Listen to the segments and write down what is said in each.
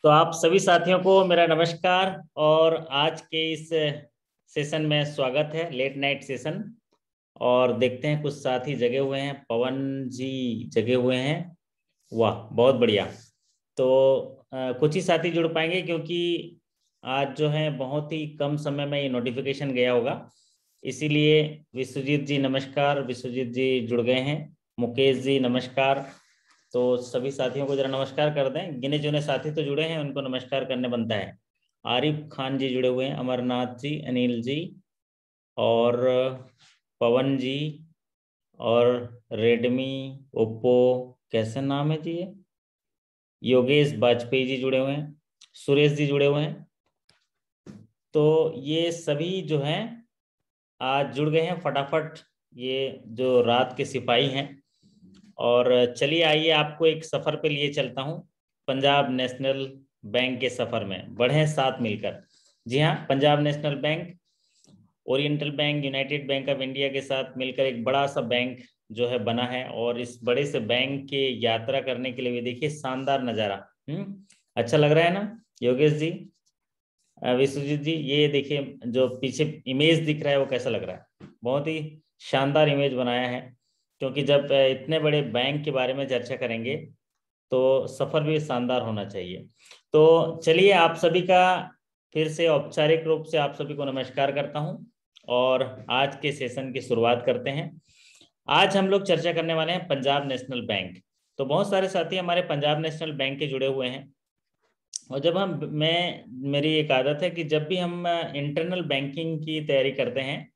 तो आप सभी साथियों को मेरा नमस्कार और आज के इस सेशन में स्वागत है, लेट नाइट सेशन। और देखते हैं कुछ साथी जगे हुए हैं। पवन जी जगे हुए हैं, वाह बहुत बढ़िया। तो कुछ ही साथी जुड़ पाएंगे क्योंकि आज जो है बहुत ही कम समय में ये नोटिफिकेशन गया होगा, इसीलिए। विश्वजीत जी नमस्कार, विश्वजीत जी जुड़ गए हैं। मुकेश जी नमस्कार। तो सभी साथियों को जरा नमस्कार कर दें। गिने चुने साथी तो जुड़े हैं, उनको नमस्कार करने बनता है। आरिफ खान जी जुड़े हुए हैं, अमरनाथ जी, अनिल जी और पवन जी और रेडमी, ओप्पो, कैसे नाम है जी ये, योगेश वाजपेयी जी जुड़े हुए हैं, सुरेश जी जुड़े हुए हैं। तो ये सभी जो हैं आज जुड़ गए हैं फटाफट, ये जो रात के सिपाही हैं। और चलिए आइए आपको एक सफर पे लिए चलता हूँ, पंजाब नेशनल बैंक के सफर में बढ़े साथ मिलकर। जी हाँ, Punjab national bank oriental bank United bank of India के साथ मिलकर एक बड़ा सा बैंक जो है बना है। और इस बड़े से बैंक के यात्रा करने के लिए भी देखिए शानदार नज़ारा। अच्छा लग रहा है ना योगेश जी, विश्वजीत जी? ये देखिए जो पीछे इमेज दिख रहा है वो कैसा लग रहा है? बहुत ही शानदार इमेज बनाया है, क्योंकि जब इतने बड़े बैंक के बारे में चर्चा करेंगे तो सफर भी शानदार होना चाहिए। तो चलिए आप सभी का फिर से औपचारिक रूप से आप सभी को नमस्कार करता हूं और आज के सेशन की शुरुआत करते हैं। आज हम लोग चर्चा करने वाले हैं पंजाब नेशनल बैंक। तो बहुत सारे साथी हमारे पंजाब नेशनल बैंक के जुड़े हुए हैं। और जब हम मैं मेरी एक आदत है कि जब भी हम इंटरनल बैंकिंग की तैयारी करते हैं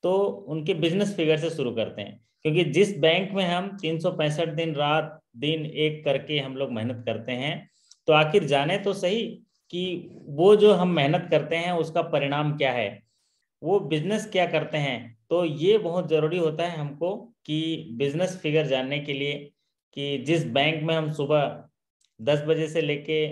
तो उनके बिजनेस फिगर से शुरू करते हैं, क्योंकि जिस बैंक में हम 365 दिन रात दिन एक करके हम लोग मेहनत करते हैं, तो आखिर जाने तो सही कि वो जो हम मेहनत करते हैं उसका परिणाम क्या है, वो बिजनेस क्या करते हैं। तो ये बहुत ज़रूरी होता है हमको कि बिजनेस फिगर जानने के लिए कि जिस बैंक में हम सुबह 10 बजे से लेके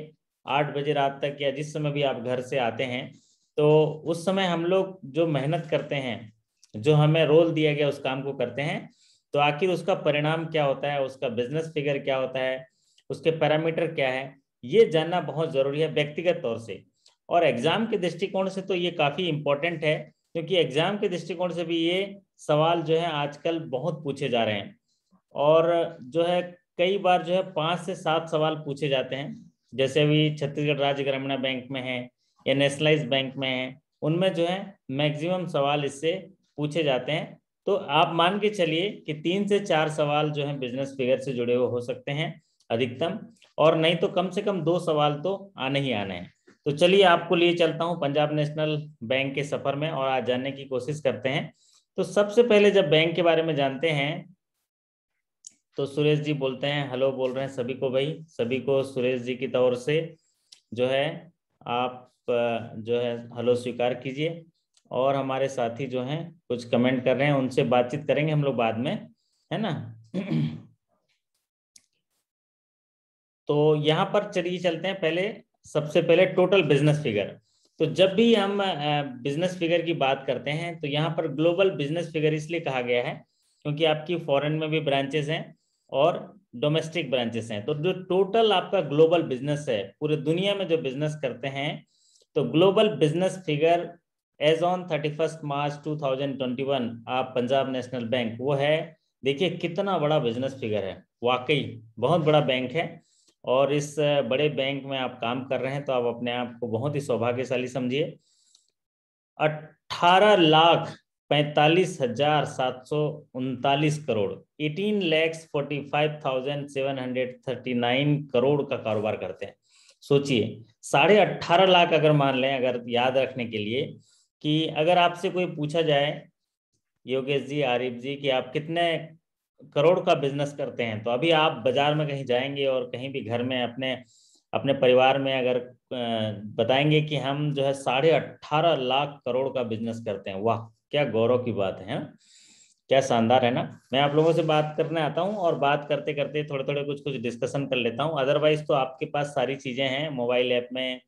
8 बजे रात तक या जिस समय भी आप घर से आते हैं, तो उस समय हम लोग जो मेहनत करते हैं, जो हमें रोल दिया गया उस काम को करते हैं, तो आखिर उसका परिणाम क्या होता है, उसका बिजनेस फिगर क्या होता है, उसके पैरामीटर क्या है, ये जानना बहुत ज़रूरी है व्यक्तिगत तौर से। और एग्जाम के दृष्टिकोण से तो ये काफ़ी इम्पोर्टेंट है, क्योंकि एग्जाम के दृष्टिकोण से भी ये सवाल जो है आजकल बहुत पूछे जा रहे हैं। और जो है कई बार जो है 5 से 7 सवाल पूछे जाते हैं, जैसे अभी छत्तीसगढ़ राज्य ग्रामीण बैंक में है या नेशनलाइज बैंक में है, उनमें जो है मैक्सिमम सवाल इससे पूछे जाते हैं। तो आप मान के चलिए कि 3 से 4 सवाल जो है बिजनेस फिगर से जुड़े हुए हो सकते हैं अधिकतम, और नहीं तो कम से कम 2 सवाल तो आने ही आने हैं। तो चलिए आपको लिए चलता हूं पंजाब नेशनल बैंक के सफर में और आज जानने की कोशिश करते हैं। तो सबसे पहले जब बैंक के बारे में जानते हैं तो सुरेश जी बोलते हैं हेलो, बोल रहे हैं सभी को। भाई सभी को सुरेश जी की तरफ से जो है आप जो है हेलो स्वीकार कीजिए। और हमारे साथी जो हैं कुछ कमेंट कर रहे हैं, उनसे बातचीत करेंगे हम लोग बाद में, है ना। तो यहाँ पर चलिए चलते हैं पहले, सबसे पहले टोटल बिजनेस फिगर। तो जब भी हम बिजनेस फिगर की बात करते हैं तो यहाँ पर ग्लोबल बिजनेस फिगर इसलिए कहा गया है क्योंकि आपकी फॉरेन में भी ब्रांचेस हैं और डोमेस्टिक ब्रांचेस हैं। तो जो टोटल आपका ग्लोबल बिजनेस है, पूरे दुनिया में जो बिजनेस करते हैं, तो global business figure as on 31 March 2021 आप पंजाब नेशनल बैंक वो है। देखिए कितना बड़ा बिजनेस फिगर है, वाकई बहुत बड़ा बैंक है। और इस बड़े बैंक में आप काम कर रहे हैं तो आप अपने आप को बहुत ही सौभाग्यशाली समझिए। 18,45,739 करोड़, 18,45,739 करोड़ का कारोबार करते हैं। सोचिए, 18.5 लाख अगर मान लें, अगर याद रखने के लिए कि अगर आपसे कोई पूछा जाए योगेश जी, आरिफ जी, कि आप कितने करोड़ का बिजनेस करते हैं, तो अभी आप बाजार में कहीं जाएंगे और कहीं भी घर में अपने अपने परिवार में अगर बताएंगे कि हम जो है 18.5 लाख करोड़ का बिजनेस करते हैं, वाह क्या गौरव की बात है, क्या शानदार है ना। मैं आप लोगों से बात करने आता हूँ और बात करते करते थोड़े थोड़े कुछ कुछ डिस्कशन कर लेता हूँ। अदरवाइज तो आपके पास सारी चीजें हैं मोबाइल ऐप में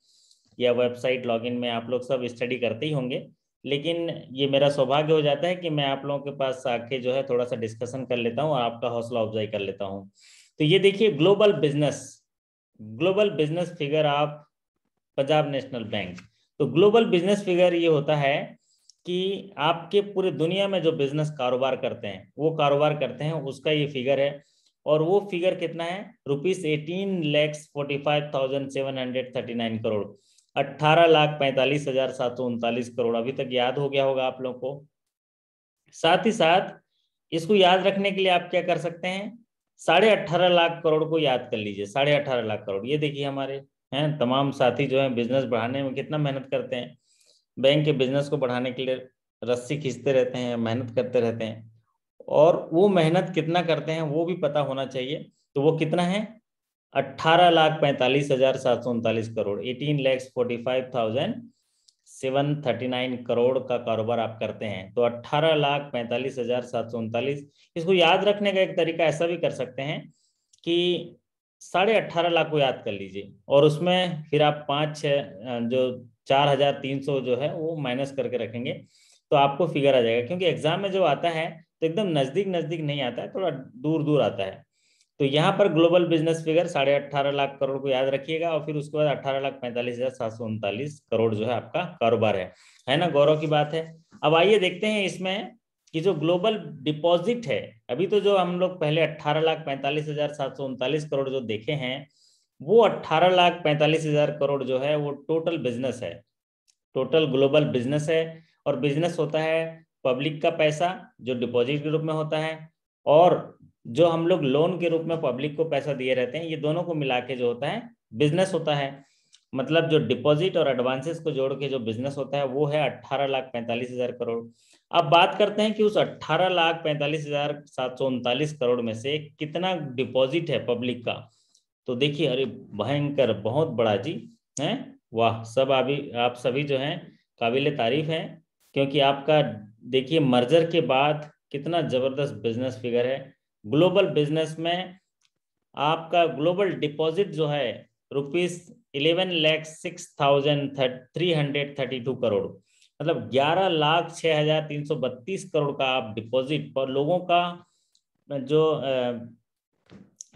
या वेबसाइट लॉगिन में, आप लोग सब स्टडी करते ही होंगे। लेकिन ये मेरा सौभाग्य हो जाता है कि मैं आप लोगों के पास आके जो है थोड़ा सा डिस्कशन कर लेता हूँ और आपका हौसला अफजाई कर लेता हूँ। तो ये देखिए ग्लोबल बिजनेस फिगर आप पंजाब नेशनल बैंक। तो ग्लोबल बिजनेस फिगर ये होता है कि आपके पूरे दुनिया में जो बिजनेस कारोबार करते हैं वो कारोबार करते हैं उसका ये फिगर है। और वो फिगर कितना है, ₹18,45,739 करोड़, 18,45,739 करोड़। अभी तक याद हो गया होगा आप लोग को। साथ ही साथ इसको याद रखने के लिए आप क्या कर सकते हैं, 18.5 लाख करोड़ को याद कर लीजिए। 18.5 लाख करोड़, ये देखिए हमारे हैं तमाम साथी जो है बिजनेस बढ़ाने में कितना मेहनत करते हैं, बैंक के बिजनेस को बढ़ाने के लिए रस्सी खींचते रहते हैं, मेहनत करते रहते हैं। और वो मेहनत कितना करते हैं वो भी पता होना चाहिए। तो वो कितना है, 18,45,739 करोड़, 18,45,739 करोड़ का कारोबार आप करते हैं। तो 18,45,739, इसको याद रखने का एक तरीका ऐसा भी कर सकते हैं कि 18.5 लाख को याद कर लीजिए और उसमें फिर आप 5-6 जो 4,300 जो है वो माइनस करके रखेंगे तो आपको फिगर आ जाएगा। क्योंकि एग्जाम में जो आता है तो एकदम नजदीक नजदीक नहीं आता है, थोड़ा दूर दूर आता है। तो यहाँ पर global business figure 18.5 lakh crore को याद रखिएगा और फिर उसके बाद 18,45,739 करोड़ जो है आपका कारोबार है ना, गौरव की बात है। अब आइए देखते हैं इसमें कि जो ग्लोबल डिपॉजिट है, अभी तो जो हम लोग पहले 18,45,739 करोड़ जो देखे हैं वो 18,45,000 करोड़ जो है वो टोटल बिजनेस है, टोटल ग्लोबल बिजनेस है। और बिजनेस होता है पब्लिक का पैसा जो डिपॉजिट के रूप में होता है, और जो हम लोग लोन के रूप में पब्लिक को पैसा दिए रहते हैं, ये दोनों को मिला के जो होता है बिजनेस होता है। मतलब जो डिपॉजिट और एडवांसेस को जोड़ के जो बिजनेस होता है वो है 18,45,000 करोड़। अब बात करते हैं कि उस 18,45,739 करोड़ में से कितना डिपॉजिट है पब्लिक का। तो देखिए, अरे भयंकर बहुत बड़ा जी है, वाह। सब अभी आप सभी जो हैं काबिल तारीफ हैं, क्योंकि आपका देखिए मर्जर के बाद कितना जबरदस्त बिजनेस फिगर है। ग्लोबल बिजनेस में आपका ग्लोबल डिपॉजिट जो है ₹11,06,332 करोड़, मतलब 11,06,332 करोड़ का आप डिपॉजिट पर लोगों का जो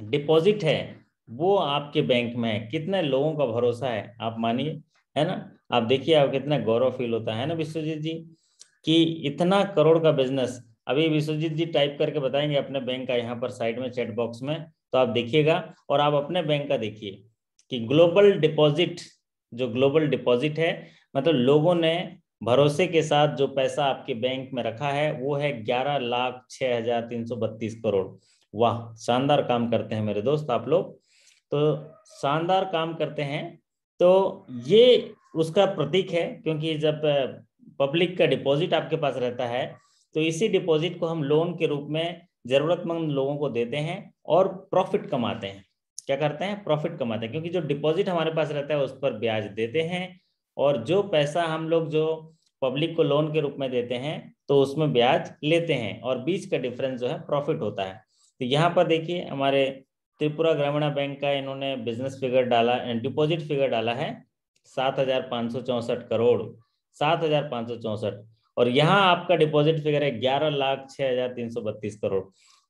डिपॉजिट है वो आपके बैंक में है। कितने लोगों का भरोसा है आप मानिए, है ना। आप देखिए आप कितना गौरव फील होता है ना विश्वजीत जी कि इतना करोड़ का बिजनेस। अभी विश्वजीत जी टाइप करके बताएंगे अपने बैंक का यहाँ पर साइड में चैट बॉक्स में, तो आप देखिएगा और आप अपने बैंक का देखिए कि ग्लोबल डिपॉजिट, जो ग्लोबल डिपॉजिट है मतलब लोगों ने भरोसे के साथ जो पैसा आपके बैंक में रखा है वो है 11,06,332 करोड़। वाह, शानदार काम करते हैं मेरे दोस्त आप लोग, तो शानदार काम करते हैं। तो ये उसका प्रतीक है, क्योंकि जब पब्लिक का डिपॉजिट आपके पास रहता है तो इसी डिपॉजिट को हम लोन के रूप में जरूरतमंद लोगों को देते हैं और प्रॉफिट कमाते हैं। क्या करते हैं, प्रॉफिट कमाते हैं, क्योंकि जो डिपॉजिट हमारे पास रहता है उस पर ब्याज देते हैं और जो पैसा हम लोग जो पब्लिक को लोन के रूप में देते हैं तो उसमें ब्याज लेते हैं और बीच का डिफरेंस जो है प्रॉफिट होता है। तो यहाँ पर देखिए हमारे त्रिपुरा ग्रामीण बैंक का इन्होंने बिजनेस फिगर डाला, डिपॉजिट फिगर डाला है 7,564 करोड़, 7,564। और यहाँ आपका डिपॉजिट फिगर है 11,06,332 करोड़।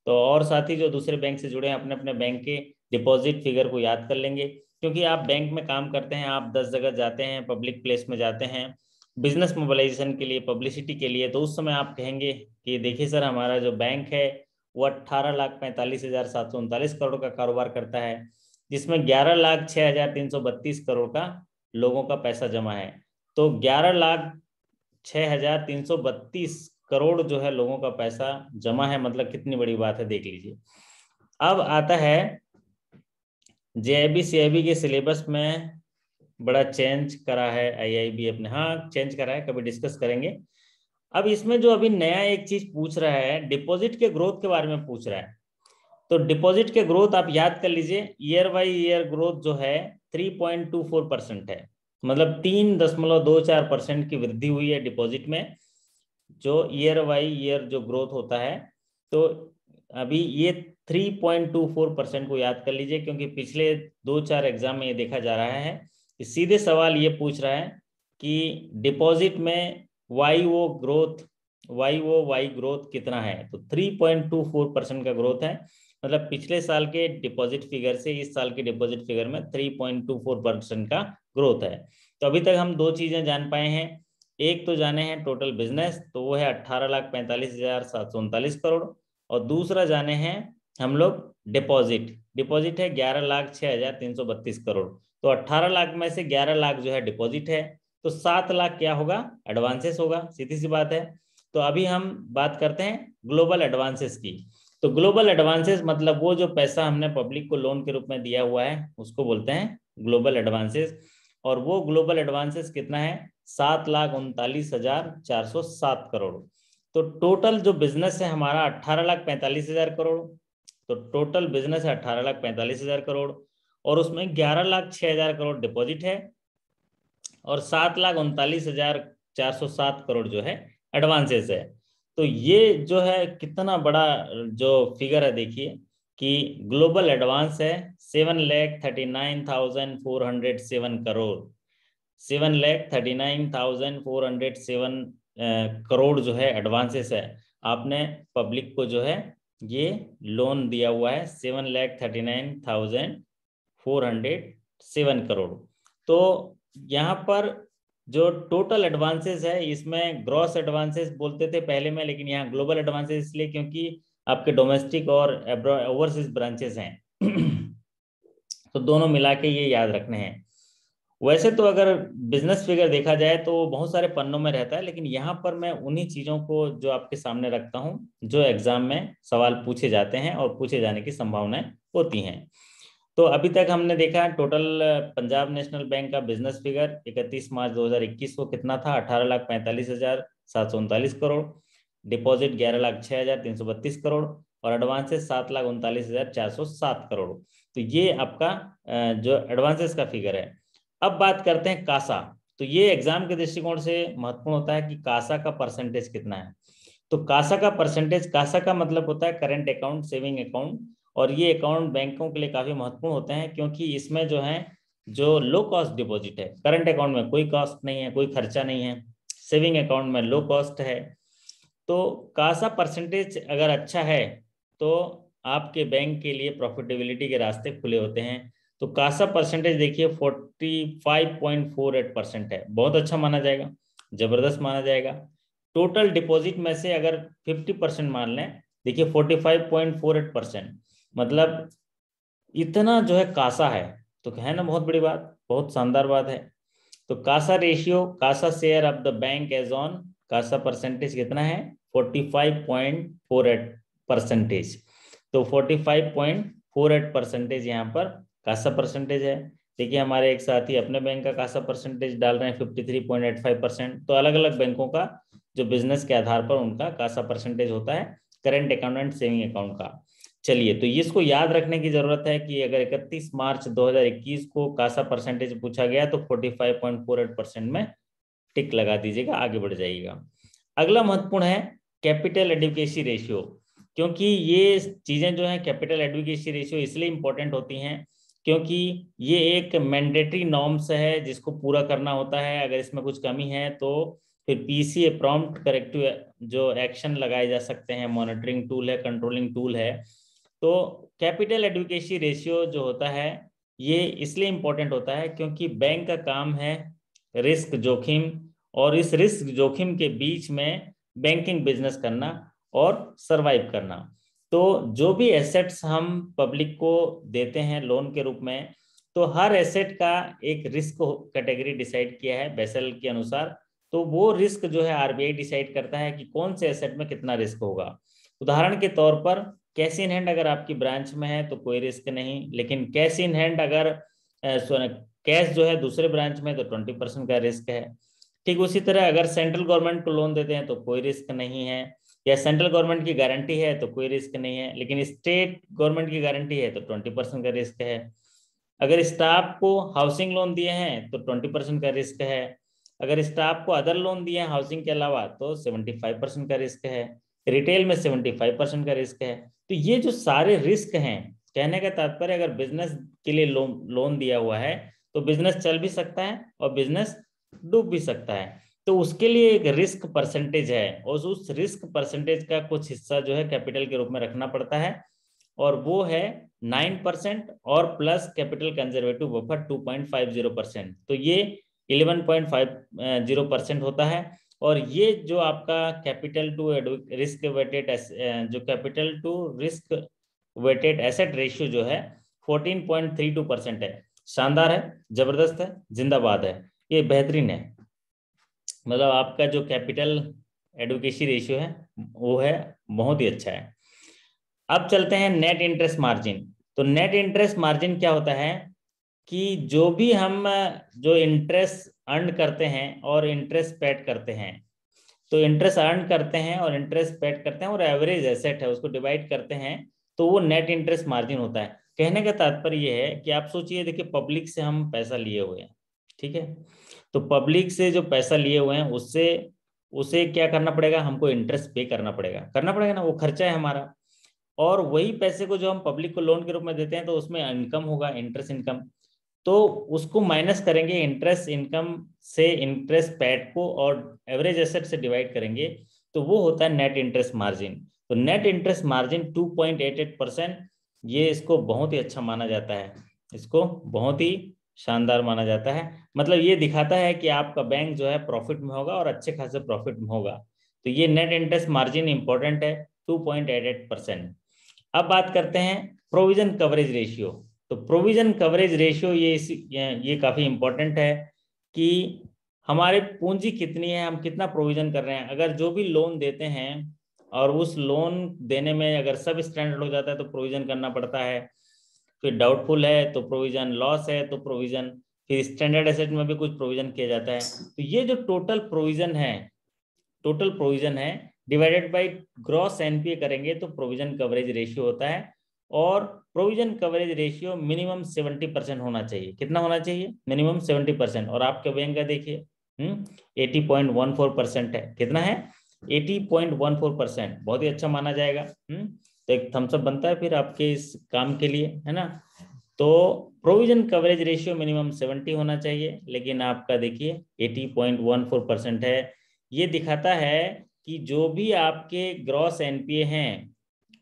तो और साथी जो दूसरे बैंक से जुड़े हैं अपने अपने बैंक के डिपॉजिट फिगर को याद कर लेंगे, क्योंकि आप बैंक में काम करते हैं, आप 10 जगह जाते हैं, पब्लिक प्लेस में जाते हैं बिजनेस मोबिलाइजेशन के लिए, पब्लिसिटी के लिए, तो उस समय आप कहेंगे कि देखिए सर हमारा जो बैंक है वो 18,45,739 करोड़ का कारोबार करता है, जिसमें 11,06,332 करोड़ का लोगों का पैसा जमा है। तो 11,06,332 करोड़ जो है लोगों का पैसा जमा है, मतलब कितनी बड़ी बात है, देख लीजिए। अब आता है जेआईबी सीआईबी के सिलेबस में बड़ा चेंज करा है आईआईबी अपने, हाँ चेंज करा है, कभी डिस्कस करेंगे। अब इसमें जो अभी नया एक चीज पूछ रहा है, डिपॉजिट के ग्रोथ के बारे में पूछ रहा है। तो डिपॉजिट के ग्रोथ आप याद कर लीजिए, ईयर बाई ईयर ग्रोथ जो है 3.24% है, मतलब 3.24% की वृद्धि हुई है डिपॉजिट में, जो ईयर बाई ईयर जो ग्रोथ होता है। तो अभी ये 3.24% को याद कर लीजिए, क्योंकि पिछले 2-4 एग्जाम में ये देखा जा रहा है कि सीधे सवाल ये पूछ रहा है कि डिपॉजिट में वाई ग्रोथ कितना है। तो 3.24% का ग्रोथ है, मतलब पिछले साल के डिपॉजिट फिगर से इस साल के डिपॉजिट फिगर में 3.24% का ग्रोथ है। तो अभी तक हम दो चीजें जान पाए हैं। एक तो जाने हैं टोटल बिजनेस, तो वो है 18,45,739 करोड़, और दूसरा जाने हैं हम लोग डिपॉजिट। डिपॉजिट है 11,06,332 करोड़। तो 18 लाख में से 11 लाख जो है डिपॉजिट है, तो 7 लाख क्या होगा, एडवांसेस होगा, सीधी सी बात है। तो अभी हम बात करते हैं ग्लोबल एडवांसेस की। तो ग्लोबल एडवांसेस मतलब वो जो पैसा हमने पब्लिक को लोन के रूप में दिया हुआ है उसको बोलते हैं ग्लोबल एडवांसेस। और वो ग्लोबल एडवांसेस कितना है, 7,39,407 करोड़। तो टोटल जो बिजनेस है हमारा 18,45,000 करोड़। तो टोटल बिजनेस है 18,45,000 करोड़, और उसमें 11,06,000 करोड़ डिपॉजिट है, और 7,39,407 करोड़ जो है एडवांसेस है। तो ये जो है कितना बड़ा जो फिगर है, देखिए कि ग्लोबल एडवांस है 7,39,407 करोड़। 7,39,407 करोड़ जो है एडवांसेस है। आपने पब्लिक को जो है ये लोन दिया हुआ है 7,39,407 करोड़। तो यहाँ पर जो टोटल एडवांसेस है, इसमें ग्रॉस एडवांसेस बोलते थे पहले में, लेकिन यहाँ ग्लोबल एडवांसेस इसलिए क्योंकि आपके डोमेस्टिक और ओवरसीज ब्रांचेस हैं। तो दोनों मिला के ये याद रखने हैं। वैसे तो अगर बिजनेस फिगर देखा जाए तो बहुत सारे पन्नों में रहता है, लेकिन यहाँ पर मैं उन्हीं चीजों को जो आपके सामने रखता हूँ जो एग्जाम में सवाल पूछे जाते हैं और पूछे जाने की संभावनाएं होती हैं। तो अभी तक हमने देखा टोटल पंजाब नेशनल बैंक का बिजनेस फिगर 31 मार्च 2021 को कितना था, 18,45,739 करोड़। डिपॉजिट 11,06,332 करोड़, और एडवांसेस 7,39,407 करोड़। तो ये आपका जो एडवांसेस का फिगर है। अब बात करते हैं कासा। तो ये एग्जाम के दृष्टिकोण से महत्वपूर्ण होता है कि कासा का परसेंटेज कितना है। तो कासा का परसेंटेज, कासा का मतलब होता है करंट अकाउंट, सेविंग अकाउंट, और ये अकाउंट बैंकों के लिए काफी महत्वपूर्ण होते हैं क्योंकि इसमें जो है जो लो कॉस्ट डिपॉजिट है, करंट अकाउंट में कोई कॉस्ट नहीं है, कोई खर्चा नहीं है, सेविंग अकाउंट में लो कॉस्ट है। तो कासा परसेंटेज अगर अच्छा है तो आपके बैंक के लिए प्रॉफिटेबिलिटी के रास्ते खुले होते हैं। तो कासा परसेंटेज देखिए 45.48% है, बहुत अच्छा माना जाएगा, जबरदस्त माना जाएगा। टोटल डिपॉजिट में से अगर 50% मान लें, देखिए 45.48%, मतलब इतना जो है कासा है, तो है ना बहुत बड़ी बात, बहुत शानदार बात है। तो CASA ratio, CASA share of the bank as on, CASA percentage कितना है, 45.48%। तो 45.48% यहाँ पर कासा परसेंटेज है। देखिए हमारे एक साथी अपने बैंक का कासा परसेंटेज डाल रहे हैं 53.85%। तो अलग अलग बैंकों का जो बिजनेस के आधार पर उनका कासा परसेंटेज होता है, current account and saving account का। चलिए, तो इसको याद रखने की जरूरत है कि अगर 31 मार्च 2021 को कासा परसेंटेज पूछा गया तो 45.48% में टिक लगा दीजिएगा, आगे बढ़ जाइएगा। अगला महत्वपूर्ण है कैपिटल एडिक्वेसी रेशियो। क्योंकि ये चीजें जो है कैपिटल एडिक्वेसी रेशियो इसलिए इंपॉर्टेंट होती हैं क्योंकि ये एक मैंडेटरी नॉर्म्स है जिसको पूरा करना होता है। अगर इसमें कुछ कमी है तो फिर पीसीए, प्रॉम्प्ट करेक्टिव जो एक्शन लगाए जा सकते हैं, मॉनिटरिंग टूल है, कंट्रोलिंग टूल है। तो कैपिटल एडिक्वेसी रेशियो जो होता है ये इसलिए इंपॉर्टेंट होता है क्योंकि बैंक का काम है रिस्क जोखिम, और इस रिस्क जोखिम के बीच में बैंकिंग बिजनेस करना और सरवाइव करना। तो जो भी एसेट्स हम पब्लिक को देते हैं लोन के रूप में, तो हर एसेट का एक रिस्क कैटेगरी डिसाइड किया है बेसल के अनुसार। तो वो रिस्क जो है आरबीआई डिसाइड करता है कि कौन से एसेट में कितना रिस्क होगा। उदाहरण के तौर पर कैश इन हैंड अगर आपकी ब्रांच में है तो कोई रिस्क नहीं, लेकिन कैश इन हैंड अगर कैश जो है दूसरे ब्रांच में तो 20% का रिस्क है। ठीक उसी तरह अगर सेंट्रल गवर्नमेंट को लोन देते हैं तो कोई रिस्क नहीं है, या सेंट्रल गवर्नमेंट की गारंटी है तो कोई रिस्क नहीं है, लेकिन स्टेट गवर्नमेंट की गारंटी है तो 20% का रिस्क है। अगर स्टाफ को हाउसिंग लोन दिए हैं तो 20% का रिस्क है। अगर स्टाफ को अदर लोन दिए हैं हाउसिंग के अलावा तो 75% का रिस्क है। रिटेल में 75% का रिस्क है। तो ये जो सारे रिस्क हैं, कहने का तात्पर्य अगर बिजनेस के लिए लोन दिया हुआ है तो बिजनेस चल भी सकता है और बिजनेस डूब भी सकता है। तो उसके लिए एक रिस्क परसेंटेज है, और उस रिस्क परसेंटेज का कुछ हिस्सा जो है कैपिटल के रूप में रखना पड़ता है, और वो है 9% और प्लस कैपिटल कंजर्वेटिव बफर 2.50%। तो ये 11.50% होता है। और ये जो आपका कैपिटल टू रिस्क वेटेड जो capital to risk weighted asset ratio जो है 14.32% है। शानदार है, जबरदस्त है, जिंदाबाद है, ये बेहतरीन है। मतलब आपका जो कैपिटल एडुकेसी रेशियो है वो है बहुत ही अच्छा है। अब चलते हैं नेट इंटरेस्ट मार्जिन। तो नेट इंटरेस्ट मार्जिन क्या होता है कि जो भी हम जो इंटरेस्ट अर्न करते हैं और इंटरेस्ट पेड करते हैं, तो इंटरेस्ट अर्न करते हैं और इंटरेस्ट पेड करते हैं और एवरेज एसेट है उसको डिवाइड करते हैं, तो वो नेट इंटरेस्ट मार्जिन होता है। कहने का तात्पर्य ये है कि आप सोचिए, देखिए पब्लिक से हम पैसा लिए हुए हैं, ठीक है, तो पब्लिक से जो पैसा लिए हुए हैं उससे उसे क्या करना पड़ेगा, हमको इंटरेस्ट पे करना पड़ेगा ना, वो खर्चा है हमारा। और वही पैसे को जो हम पब्लिक को लोन के रूप में देते हैं तो उसमें इनकम होगा, इंटरेस्ट इनकम, तो उसको माइनस करेंगे इंटरेस्ट इनकम से, इंटरेस्ट पेड को, और एवरेज एसेट से डिवाइड करेंगे, तो वो होता है नेट इंटरेस्ट मार्जिन। तो नेट इंटरेस्ट मार्जिन 2.88%, ये इसको बहुत ही अच्छा माना जाता है, इसको बहुत ही शानदार माना जाता है। मतलब ये दिखाता है कि आपका बैंक जो है प्रॉफिट में होगा और अच्छे खासे प्रॉफिट में होगा। तो ये नेट इंटरेस्ट मार्जिन इंपॉर्टेंट है, 2.88%। अब बात करते हैं प्रोविजन कवरेज रेशियो। तो प्रोविजन कवरेज रेशियो ये काफी इंपॉर्टेंट है कि हमारे पूंजी कितनी है, हम कितना प्रोविजन कर रहे हैं। अगर जो भी लोन देते हैं और उस लोन देने में अगर सब स्टैंडर्ड हो जाता है तो प्रोविजन करना पड़ता है, फिर डाउटफुल है तो प्रोविजन, लॉस है तो प्रोविजन, फिर स्टैंडर्ड एसेट में भी कुछ प्रोविजन किया जाता है। तो ये जो टोटल प्रोविजन है डिवाइडेड बाय ग्रॉस एनपीए करेंगे तो प्रोविजन कवरेज रेशियो होता है। और प्रोविजन कवरेज रेशियो मिनिमम 70% होना चाहिए। कितना होना चाहिए, मिनिमम 70%। और आपके बैंक का देखिए 80.14% है। कितना है, 80.14%, बहुत ही अच्छा माना जाएगा। तो एक थम्स अप बनता है फिर आपके इस काम के लिए, है ना। तो प्रोविजन कवरेज रेशियो मिनिमम 70 होना चाहिए, लेकिन आपका देखिए 80.14% है। ये दिखाता है कि जो भी आपके ग्रॉस एनपीए हैं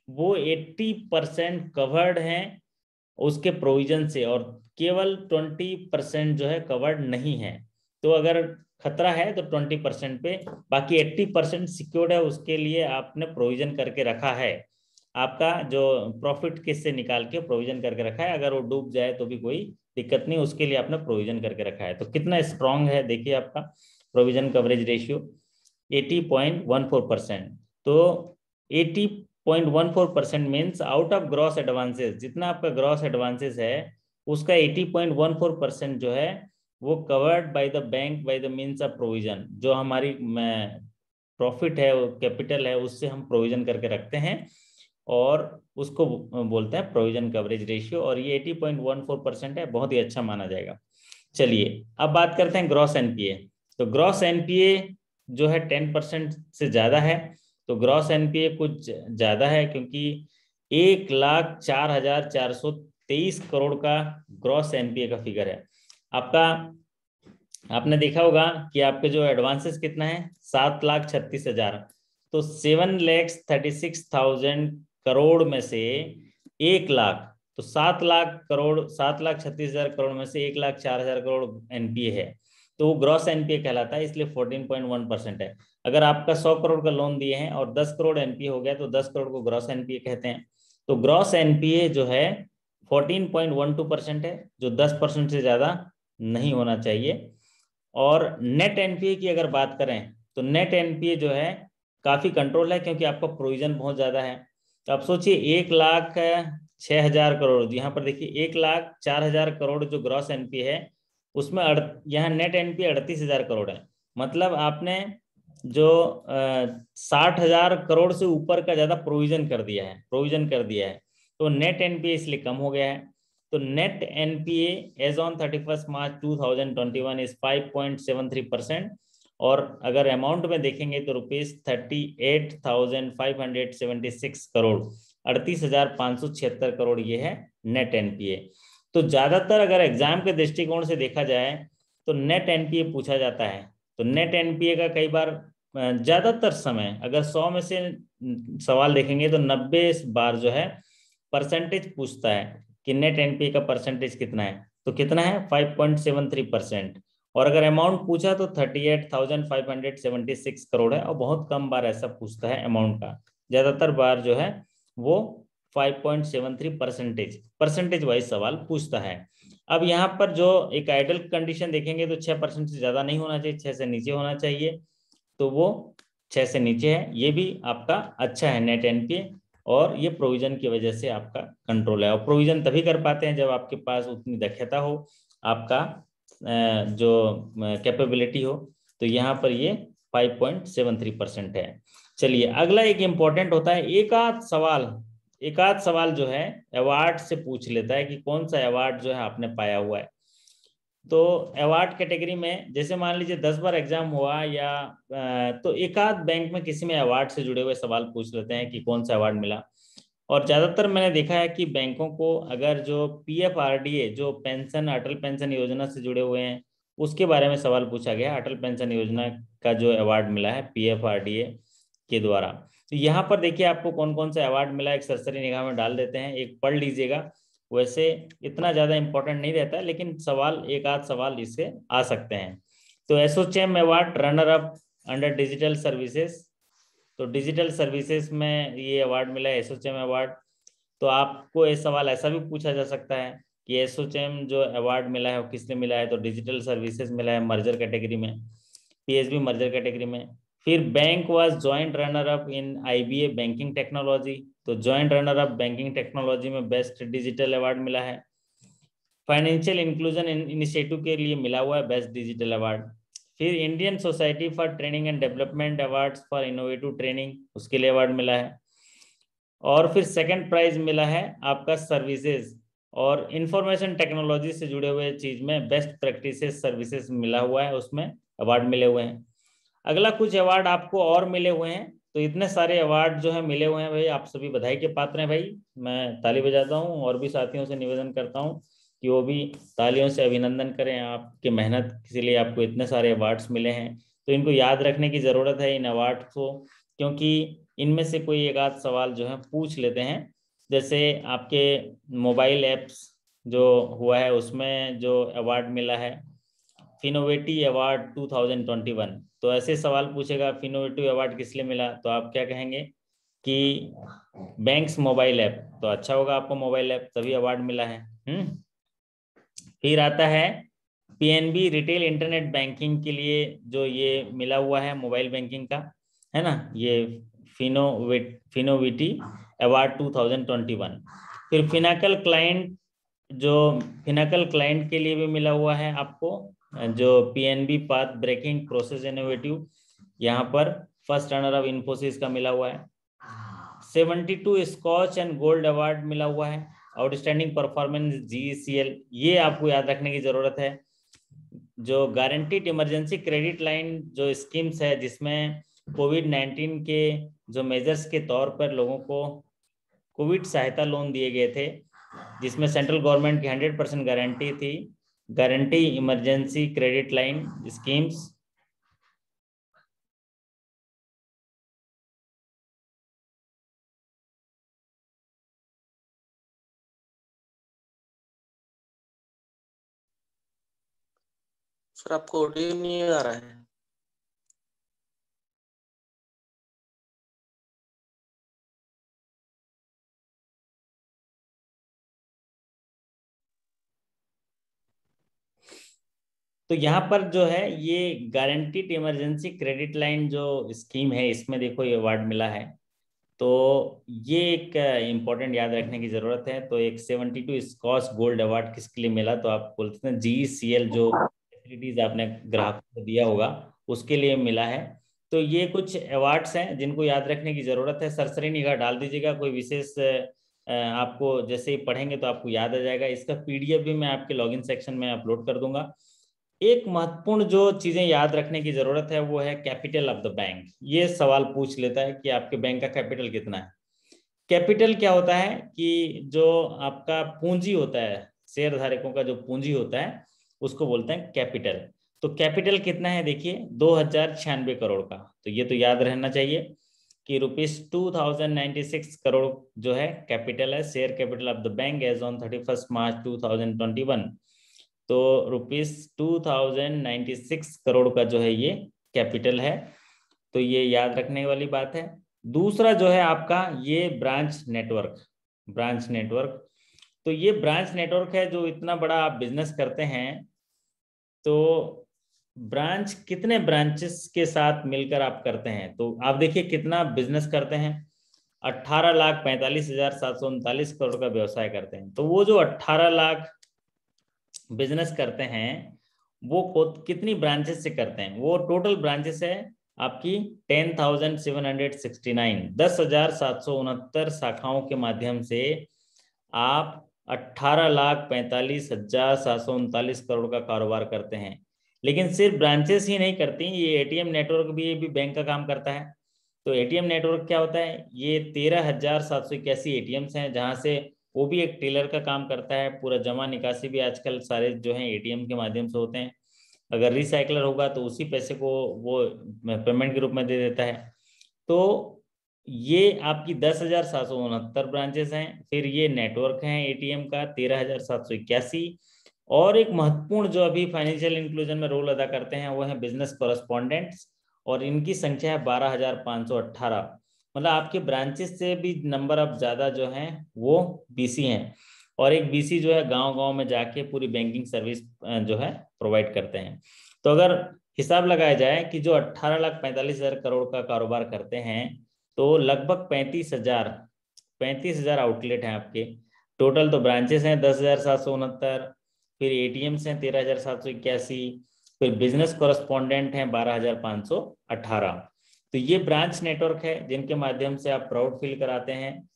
वो 80% कवर्ड हैं उसके प्रोविजन से, और केवल 20% जो है कवर्ड नहीं है। तो अगर खतरा है तो 20% पे, बाकी 80% सिक्योर्ड है, उसके लिए आपने प्रोविजन करके रखा है। आपका जो प्रॉफिट किससे निकाल के प्रोविजन करके रखा है, अगर वो डूब जाए तो भी कोई दिक्कत नहीं, उसके लिए आपने प्रोविजन करके रखा है। तो कितना स्ट्रांग है देखिए आपका प्रोविजन कवरेज रेशियो 80.14%। तो 80.14% means out of gross advances, जितना आपका ग्रॉस एडवांसेस है उसका 80.14% जो है वो covered by the bank by the means of provision. जो हमारी प्रॉफिट है, कैपिटल है, उससे हम प्रोविजन करके रखते हैं और उसको बोलते हैं प्रोविजन कवरेज रेशियो। और ये 80.14% है, बहुत ही अच्छा माना जाएगा। चलिए अब बात करते हैं ग्रॉस एनपीए। तो ग्रॉस एनपीए जो है 10% से ज्यादा है। तो ग्रॉस एनपीए कुछ ज्यादा है क्योंकि 1,04,423 करोड़ का ग्रॉस एनपीए का फिगर है आपका। आपने देखा होगा कि आपके जो एडवांसेस कितना है, 7,36,000। तो 7,36,000 करोड़ में से 1 लाख, तो 7 लाख करोड़, 7,36,000 करोड़ में से 1,04,000 करोड़ एनपीए है, तो वो ग्रॉस एनपीए कहलाता है, इसलिए 14.1% है। अगर आपका 100 करोड़ का लोन दिए हैं और 10 करोड़ एनपीए हो गया तो 10 करोड़ को ग्रॉस एनपीए कहते हैं। तो ग्रॉस एनपीए जो है 14.12% है, जो 10% से ज्यादा नहीं होना चाहिए। और नेट एनपीए की अगर बात करें तो नेट एनपीए जो है काफी कंट्रोल है क्योंकि आपका प्रोविजन बहुत ज्यादा है। तो आप सोचिए 1,06,000 करोड़, यहाँ पर देखिए 1,04,000 करोड़ जो ग्रॉस एनपीए है उसमें यहाँ नेट एनपीए 38,000 करोड़ है। मतलब आपने जो 60,000 करोड़ से ऊपर का ज्यादा प्रोविजन कर दिया है, तो नेट एनपीए इसलिए कम हो गया है। तो net NPA as on 31 March 2021 is 5.73%। और अगर अमाउंट में देखेंगे तो ₹38,576 करोड़, 38,576 करोड़ ये है नेट एनपीए। तो ज्यादातर अगर एग्जाम के दृष्टिकोण से देखा जाए तो नेट एनपीए पूछा जाता है। तो नेट एनपीए का कई बार ज्यादातर समय अगर 100 में से सवाल देखेंगे तो 90 बार जो है परसेंटेज पूछता है कि नेट एनपीए का परसेंटेज कितना है। तो कितना है 5.73%। और अगर अमाउंट पूछा तो 38,576 करोड़ है, और बहुत कम बार ऐसा पूछता है अमाउंट का। ज्यादातर बार जो है वो 5.73 परसेंटेज वाइज सवाल पूछता है। अब यहाँ पर जो एक आइडल कंडीशन देखेंगे तो 6% से ज्यादा नहीं होना चाहिए, 6 से नीचे होना चाहिए, तो वो 6 से नीचे है, ये भी आपका अच्छा है नेट एनपीए। और ये प्रोविजन की वजह से आपका कंट्रोल है, और प्रोविजन तभी कर पाते हैं जब आपके पास उतनी दक्षता हो, आपका जो कैपेबिलिटी हो। तो यहाँ पर ये 5.73% है। चलिए अगला एक इंपॉर्टेंट होता है, एक आध सवाल जो है अवार्ड से पूछ लेता है कि कौन सा अवार्ड जो है आपने पाया हुआ है। तो अवार्ड कैटेगरी में जैसे मान लीजिए 10 बार एग्जाम हुआ या तो एक आध बैंक में किसी में अवार्ड से जुड़े हुए सवाल पूछ लेते हैं कि कौन सा अवार्ड मिला। और ज्यादातर मैंने देखा है कि बैंकों को अगर जो पीएफआरडीए जो पेंशन अटल पेंशन योजना से जुड़े हुए हैं उसके बारे में सवाल पूछा गया, अटल पेंशन योजना का जो अवार्ड मिला है पीएफआरडीए के द्वारा। तो यहाँ पर देखिए आपको कौन कौन सा अवार्ड मिला, एक सरसरी निगाह में डाल देते हैं, एक पढ़ लीजिएगा। वैसे इतना ज्यादा इंपॉर्टेंट नहीं रहता है, लेकिन सवाल एक आध सवाल इससे आ सकते हैं। तो ASSOCHAM award runner up under digital services, तो डिजिटल सर्विसेज में ये अवार्ड मिला है एसोचैम अवार्ड। तो आपको ये सवाल ऐसा भी पूछा जा सकता है कि एसोचैम जो अवार्ड मिला है वो किसने मिला है, तो डिजिटल सर्विसेज मिला है मर्जर कैटेगरी में, पीएसबी मर्जर कैटेगरी में। फिर bank was joint runner up in IBA banking technology, तो joint runner up banking technology में बेस्ट डिजिटल अवार्ड मिला है। फाइनेंशियल इंक्लूजन इनिशिएटिव के लिए मिला हुआ है बेस्ट डिजिटल अवार्ड। फिर Indian society for training and development awards for innovative training, उसके लिए अवार्ड मिला है। और फिर सेकंड प्राइज मिला है आपका सर्विसेज और इंफॉर्मेशन टेक्नोलॉजी से जुड़े हुए चीज में बेस्ट प्रैक्टिसेस सर्विसेज मिला हुआ है, उसमें अवार्ड मिले हुए हैं। अगला कुछ अवार्ड आपको और मिले हुए हैं। तो इतने सारे अवार्ड जो है मिले हुए हैं भाई, आप सभी बधाई के पात्र हैं भाई, मैं ताली बजाता हूँ और भी साथियों से निवेदन करता हूँ कि वो भी तालियों से अभिनंदन करें आपके मेहनत के लिए, आपको इतने सारे अवार्ड्स मिले हैं। तो इनको याद रखने की जरूरत है इन अवार्ड को, क्योंकि इनमें से कोई एक आध सवाल जो है पूछ लेते हैं। जैसे आपके मोबाइल ऐप्स जो हुआ है उसमें जो अवार्ड मिला है फिनोवेटी अवार्ड 2021, तो ऐसे सवाल पूछेगा फिनोवेटिव अवार्ड किस लिए मिला, तो आप क्या कहेंगे कि बैंक्स मोबाइल ऐप, तो अच्छा होगा आपको मोबाइल ऐप तभी अवार्ड मिला है। फिर आता है पीएनबी रिटेल इंटरनेट बैंकिंग के लिए जो ये मिला हुआ है मोबाइल बैंकिंग का, है ना, ये फिनोविटी अवार्ड 2021। फिर फिनाकल क्लाइंट, जो फिनाकल क्लाइंट के लिए भी मिला हुआ है आपको, जो PNB path breaking process innovative, यहाँ पर फर्स्ट रनर ऑफ इन्फोसिस का मिला हुआ है। 72 स्कॉच एंड गोल्ड अवार्ड मिला हुआ है। आउटस्टैंडिंग परफॉर्मेंस जीसीएल, ये आपको याद रखने की जरूरत है। जो गारंटीड इमरजेंसी क्रेडिट लाइन जो स्कीम्स है जिसमें कोविड-19 के जो मेजर्स के तौर पर लोगों को कोविड सहायता लोन दिए गए थे, जिसमें सेंट्रल गवर्नमेंट की 100% गारंटी थी, guarantee emergency credit line schemes. Sir आपको ऑडियो नहीं आ रहा है? तो यहाँ पर जो है ये गारंटीड इमरजेंसी क्रेडिट लाइन जो स्कीम है इसमें देखो ये अवार्ड मिला है। तो ये एक इम्पोर्टेंट याद रखने की जरूरत है। तो एक 72 स्कॉच गोल्ड अवार्ड किसके लिए मिला, तो आप बोलते हैं जीसीएल जो फैसिलिटीज आपने ग्राहकों को दिया होगा उसके लिए मिला है। तो ये कुछ अवार्ड्स हैं जिनको याद रखने की जरूरत है, सरसरी निगाह डाल दीजिएगा, कोई विशेष आपको जैसे ही पढ़ेंगे तो आपको याद आ जाएगा। इसका पीडीएफ भी मैं आपके लॉगिन सेक्शन में अपलोड कर दूंगा। एक महत्वपूर्ण जो चीजें याद रखने की जरूरत है वो है कैपिटल ऑफ द बैंक। ये सवाल पूछ लेता है कि आपके बैंक का कैपिटल कितना है। कैपिटल क्या होता है कि जो आपका पूंजी होता है, शेयर धारकों का जो पूंजी होता है उसको बोलते हैं कैपिटल। तो कैपिटल कितना है देखिए 2096 करोड़ का। तो ये तो याद रहना चाहिए कि ₹2096 करोड़ जो है कैपिटल है, share capital of the bank as on 31 March 2021। तो ₹2096 करोड़ का जो है ये कैपिटल है। तो ये याद रखने वाली बात है। दूसरा जो है आपका ये ब्रांच नेटवर्क। तो ये ब्रांच नेटवर्क है, जो इतना बड़ा आप बिजनेस करते हैं तो ब्रांच कितने ब्रांचेस के साथ मिलकर आप करते हैं, तो आप देखिए कितना बिजनेस करते हैं। 18,45,739 करोड़ का व्यवसाय करते हैं। तो वो जो 18 लाख बिजनेस करते हैं वो कितनी ब्रांचेस से करते हैं, वो टोटल ब्रांचेस है आपकी 10,769, 10,769 शाखाओं के माध्यम से आप 18,45,739 करोड़ का कारोबार करते हैं। लेकिन सिर्फ ब्रांचेस ही नहीं करती, ये एटीएम नेटवर्क भी बैंक का काम करता है। तो एटीएम नेटवर्क क्या होता है, ये 13,781 एटीएम्स हैं, जहां से वो भी एक टेलर का काम करता है। पूरा जमा निकासी भी आजकल सारे जो है एटीएम के माध्यम से होते हैं। अगर रिसाइकलर होगा तो उसी पैसे को वो पेमेंट के रूप में दे देता है। तो ये आपकी 10,769 ब्रांचेस हैं। फिर ये नेटवर्क है एटीएम का 13,781। और एक महत्वपूर्ण जो अभी फाइनेंशियल इंक्लूजन में रोल अदा करते हैं वो है बिजनेस कॉरेस्पॉन्डेंट्स, और इनकी संख्या है 12,518। मतलब आपके ब्रांचेस से भी नंबर ऑफ ज्यादा जो हैं वो बीसी हैं। और एक बीसी जो है गांव गांव में जाके पूरी बैंकिंग सर्विस जो है प्रोवाइड करते हैं। तो अगर हिसाब लगाया जाए कि जो 18,45,000 करोड़ का कारोबार करते हैं, तो लगभग 35,000 आउटलेट हैं आपके। टोटल तो ब्रांचेस हैं 10,769, फिर एटीएम्स हैं 13,781, फिर बिजनेस कॉरेस्पॉन्डेंट हैं 12,518। तो ये ब्रांच नेटवर्क है जिनके माध्यम से आप प्राउड फील कराते हैं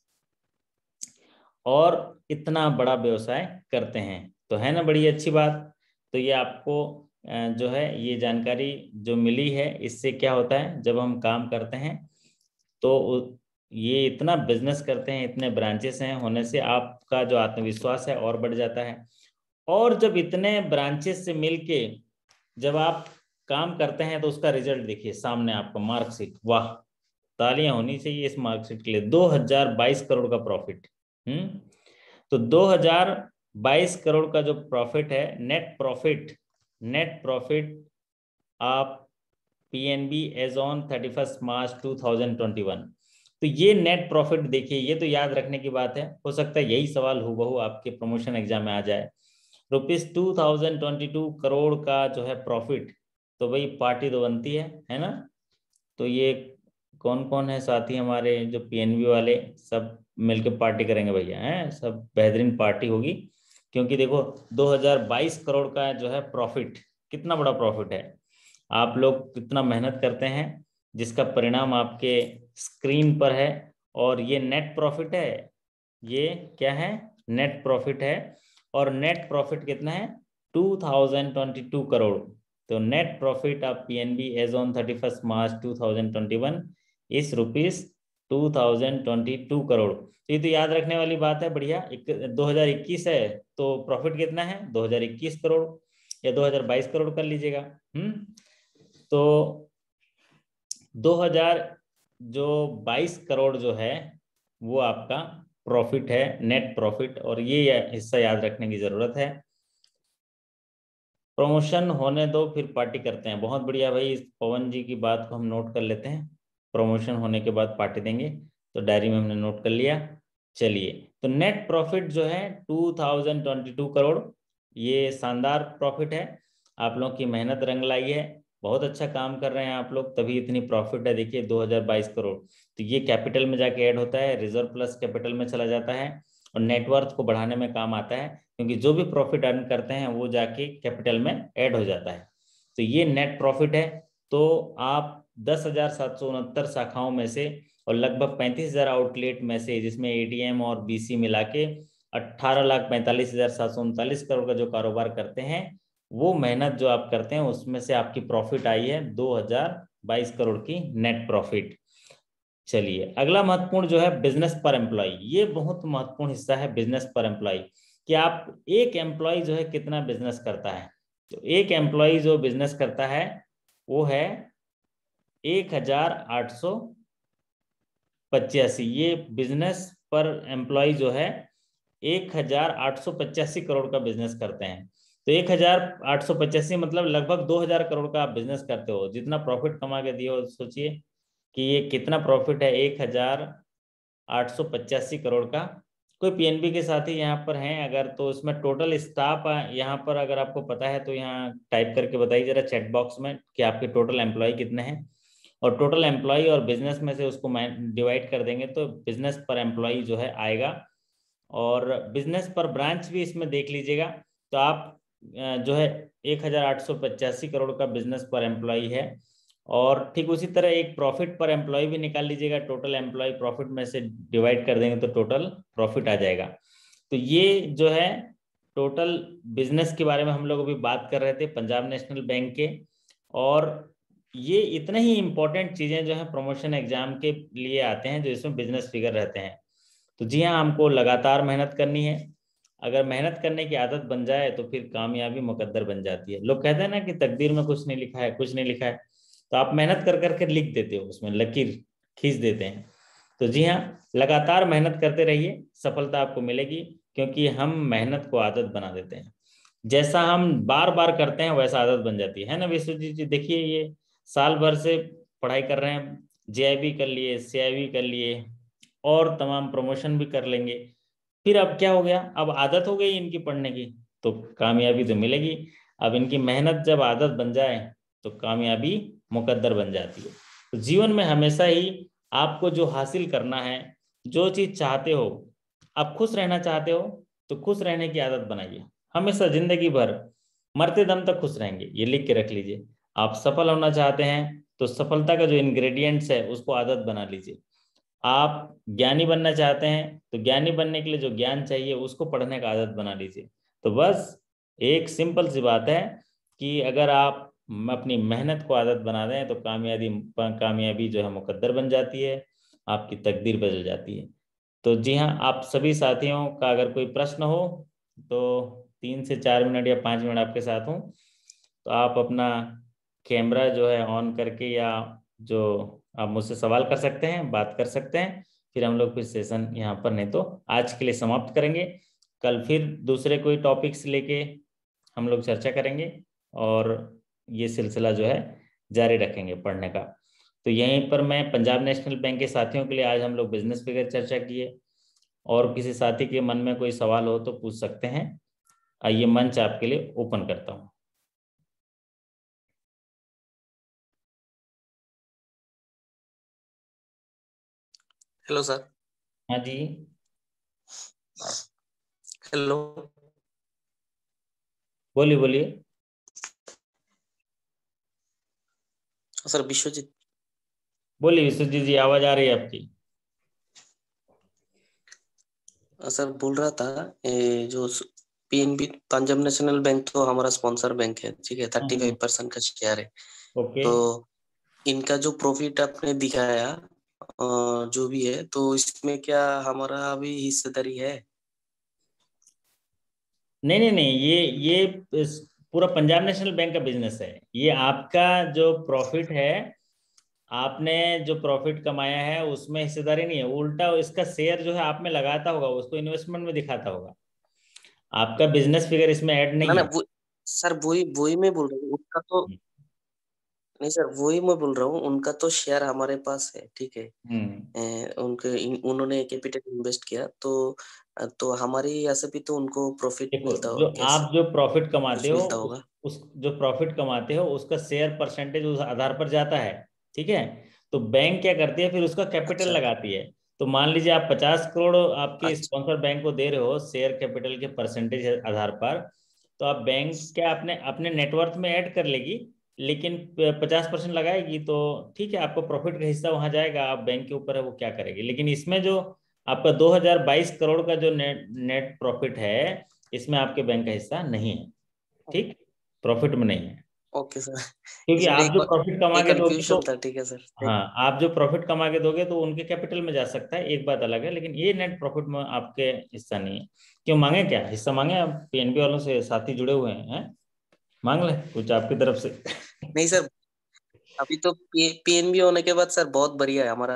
और इतना बड़ा व्यवसाय करते हैं। तो है ना बड़ी अच्छी बात। तो ये आपको जो है ये जानकारी जो मिली है, इससे क्या होता है जब हम काम करते हैं तो ये इतना बिजनेस करते हैं, इतने ब्रांचेस हैं होने से आपका जो आत्मविश्वास है और बढ़ जाता है। और जब इतने ब्रांचेस से मिलके जब आप काम करते हैं तो उसका रिजल्ट देखिए सामने आपका मार्कशीट, वाह तालियां होनी चाहिए इस मार्कशीट के लिए। 2022 करोड़ का प्रॉफिट। तो 2022 करोड़ का जो प्रॉफिट है, नेट प्रॉफिट आप पीएनबी एज ऑन 31 मार्च 2021। तो ये नेट प्रॉफिट देखिए, ये तो याद रखने की बात है। हो सकता है यही सवाल हूबहू आपके प्रमोशन एग्जाम में आ जाए। ₹2022 करोड़ का जो है प्रॉफिट, तो भाई पार्टी तो बनती है ना। तो ये कौन कौन है साथी हमारे जो पीएनबी वाले, सब मिलकर पार्टी करेंगे भैया, हैं सब बेहतरीन पार्टी होगी। क्योंकि देखो 2022 करोड़ का जो है प्रॉफिट, कितना बड़ा प्रॉफिट है। आप लोग कितना मेहनत करते हैं जिसका परिणाम आपके स्क्रीन पर है। और ये नेट प्रॉफिट है, ये क्या है, नेट प्रॉफिट है। और नेट प्रॉफिट कितना है, 2022 करोड़। तो net profit of PNB as on 31 March 2021 इस ₹2022 करोड़। तो ये तो याद रखने वाली बात है। बढ़िया। 2021 है तो प्रॉफिट कितना है, 2021 करोड़, या 2022 करोड़ कर लीजिएगा। तो 2022 करोड़ जो है वो आपका प्रॉफिट है, नेट प्रॉफिट। और ये हिस्सा याद रखने की जरूरत है। प्रमोशन होने दो फिर पार्टी करते हैं। बहुत बढ़िया भाई, इस पवन जी की बात को हम नोट कर लेते हैं। प्रमोशन होने के बाद पार्टी देंगे, तो डायरी में हमने नोट कर लिया। चलिए, तो नेट प्रॉफिट जो है 2022 करोड़, ये शानदार प्रॉफिट है। आप लोग की मेहनत रंग लाई है, बहुत अच्छा काम कर रहे हैं आप लोग, तभी इतनी प्रॉफिट है। देखिए 2022 करोड़, तो ये कैपिटल में जाके ऐड होता है, रिजर्व प्लस कैपिटल में चला जाता है और नेटवर्थ को बढ़ाने में काम आता है। क्योंकि जो भी प्रॉफिट अर्न करते हैं वो जाके कैपिटल में ऐड हो जाता है। तो ये नेट प्रॉफिट है। तो आप 10,769 शाखाओं में से और लगभग 35,000 आउटलेट में से, जिसमें एटीएम और बीसी मिला के 18,45,739 करोड़ का जो कारोबार करते हैं, वो मेहनत जो आप करते हैं उसमें से आपकी प्रॉफिट आई है 2022 करोड़ की नेट प्रॉफिट। चलिए, अगला महत्वपूर्ण जो है बिजनेस पर एम्प्लॉय। ये बहुत महत्वपूर्ण हिस्सा है बिजनेस पर एम्प्लॉय, कि आप एक एम्प्लॉय जो है कितना बिजनेस करता है। तो एक एम्प्लॉय जो बिजनेस करता है वो है 1,885। ये बिजनेस पर एम्प्लॉय जो है 1,885 करोड़ का बिजनेस करते हैं। तो 1885 मतलब लगभग 2000 करोड़ का आप बिजनेस करते हो, जितना प्रॉफिट कमा के दिए हो, सोचिए कि ये कितना प्रॉफिट है, 1885 करोड़ का। कोई पीएनबी के साथी यहाँ पर हैं अगर, तो इसमें टोटल स्टाफ यहाँ पर अगर आपको पता है तो यहाँ टाइप करके बताइए जरा चैट बॉक्स में कि आपके टोटल एम्प्लॉय कितने हैं। और टोटल एम्प्लॉय और बिजनेस में से उसको डिवाइड कर देंगे तो बिजनेस पर एम्प्लॉय जो है आएगा, और बिजनेस पर ब्रांच भी इसमें देख लीजिएगा। तो आप जो है 1885 करोड़ का बिजनेस पर एम्प्लॉय है। और ठीक उसी तरह एक प्रॉफिट पर एम्प्लॉय भी निकाल लीजिएगा, टोटल एम्प्लॉय प्रॉफिट में से डिवाइड कर देंगे तो टोटल प्रॉफिट आ जाएगा। तो ये जो है टोटल बिजनेस के बारे में हम लोग अभी बात कर रहे थे पंजाब नेशनल बैंक के। और ये इतने ही इंपॉर्टेंट चीजें जो है प्रमोशन एग्जाम के लिए आते हैं जो इसमें बिजनेस फिगर रहते हैं। तो जी हाँ, हमको लगातार मेहनत करनी है। अगर मेहनत करने की आदत बन जाए तो फिर कामयाबी मुकद्दर बन जाती है। लोग कहते हैं ना कि तकदीर में कुछ नहीं लिखा है, कुछ नहीं लिखा है, तो आप मेहनत कर करके लिख देते हो, उसमें लकीर खींच देते हैं। तो जी हाँ, लगातार मेहनत करते रहिए, सफलता आपको मिलेगी, क्योंकि हम मेहनत को आदत बना देते हैं। जैसा हम बार बार करते हैं वैसा आदत बन जाती है ना विश्वजीत जी? देखिए ये साल भर से पढ़ाई कर रहे हैं, जेआईबी कर लिए, सीआईबी कर लिए, और तमाम प्रमोशन भी कर लेंगे, फिर अब क्या हो गया, अब आदत हो गई इनकी पढ़ने की, तो कामयाबी तो मिलेगी। अब इनकी मेहनत जब आदत बन जाए तो कामयाबी मुकद्दर बन जाती है। तो जीवन में हमेशा ही आपको जो हासिल करना है, जो चीज चाहते हो, आप खुश रहना चाहते हो तो खुश रहने की आदत बनाइए, हमेशा जिंदगी भर, मरते दम तक खुश रहेंगे, ये लिख के रख लीजिए। आप सफल होना चाहते हैं तो सफलता का जो इंग्रेडिएंट्स है उसको आदत बना लीजिए। आप ज्ञानी बनना चाहते हैं तो ज्ञानी बनने के लिए जो ज्ञान चाहिए उसको पढ़ने का आदत बना लीजिए। तो बस एक सिंपल सी बात है कि अगर आप अपनी मेहनत को आदत बना दें तो कामयाबी जो है मुकद्दर बन जाती है, आपकी तकदीर बदल जाती है। तो जी हाँ, आप सभी साथियों का अगर कोई प्रश्न हो तो 3 से 4 मिनट या 5 मिनट आपके साथ हूँ, तो आप अपना कैमरा जो है ऑन करके, या जो आप मुझसे सवाल कर सकते हैं, बात कर सकते हैं। फिर हम लोग फिर सेशन यहाँ पर नहीं तो आज के लिए समाप्त करेंगे। कल फिर दूसरे कोई टॉपिक्स लेके हम लोग चर्चा करेंगे, और ये सिलसिला जो है जारी रखेंगे पढ़ने का। तो यहीं पर मैं पंजाब नेशनल बैंक के साथियों के लिए आज हम लोग बिजनेस फिगर चर्चा किए, और किसी साथी के मन में कोई सवाल हो तो पूछ सकते हैं। आइए मंच आपके लिए ओपन करता हूँ। Hello sir. हाँ जी, हेलो बोलिए बोलिए। सर, विश्वजीत। बोलिए विश्वजीत जी, आवाज आ रही है आपकी। सर बोल रहा था, ये जो पीएनबी पंजाब नेशनल बैंक तो हमारा स्पॉन्सर बैंक है, ठीक है, 35% का शेयर है। ओके। तो इनका जो प्रॉफिट आपने दिखाया, जो भी है, तो इसमें क्या हमारा भी हिस्सेदारी है? नहीं नहीं नहीं, ये पूरा पंजाब नेशनल बैंक का बिजनेस है। ये आपका जो प्रॉफिट है, आपने जो प्रॉफिट कमाया है उसमें हिस्सेदारी नहीं है, उल्टा इसका शेयर जो है आप में लगाता होगा, उसको इन्वेस्टमेंट में दिखाता होगा। आपका बिजनेस फिगर इसमें ऐड ना नहीं ना, है। वो सर वही वही मैं बोल रहा हूँ, उनका तो नहीं सर, वही मैं बोल रहा हूँ, उनका तो शेयर हमारे पास है, ठीक है। हम्म। उन्होंने कैपिटल इन्वेस्ट किया, तो हमारे यहाँ से भी तो उनको प्रॉफिट देखो, मिलता जो हो, कैसे आप जो प्रॉफिट कमाते कुछ हो मिलता होगा? उस जो प्रॉफिट कमाते हो उसका शेयर परसेंटेज उस आधार पर जाता है, ठीक है। तो बैंक क्या करती है, फिर उसका कैपिटल अच्छा लगाती है। तो मान लीजिए आप 50 करोड़ आपके अच्छा। स्पॉन्सर बैंक को दे रहे हो शेयर कैपिटल के परसेंटेज आधार पर, तो आप बैंक क्या अपने अपने नेटवर्थ में ऐड कर लेगी, लेकिन 50% लगाएगी, तो ठीक है, आपको प्रॉफिट का हिस्सा वहां जाएगा, आप बैंक के ऊपर है वो क्या करेगी। लेकिन इसमें जो आपका 2022 करोड़ का जो नेट नेट प्रॉफिट है, इसमें आपके बैंक का हिस्सा नहीं है, ठीक, प्रॉफिट में नहीं है। Okay sir. क्योंकि इसमें आप जो प्रॉफिट कमा एक के दोगे तो, कंफ्यूजन था, ठीक है सर। हाँ, आप जो प्रॉफिट कमा के दोगे तो उनके कैपिटल में जा सकता है, एक बात अलग है, लेकिन ये नेट प्रॉफिट में आपके हिस्सा नहीं है। क्यों मांगे, क्या हिस्सा मांगे? आप पीएनबी वालों से साथी जुड़े हुए हैं, मांग ले कुछ आपकी तरफ से। नहीं सर, अभी तो पीएनबी होने के बाद सर बहुत बढ़िया है हमारा।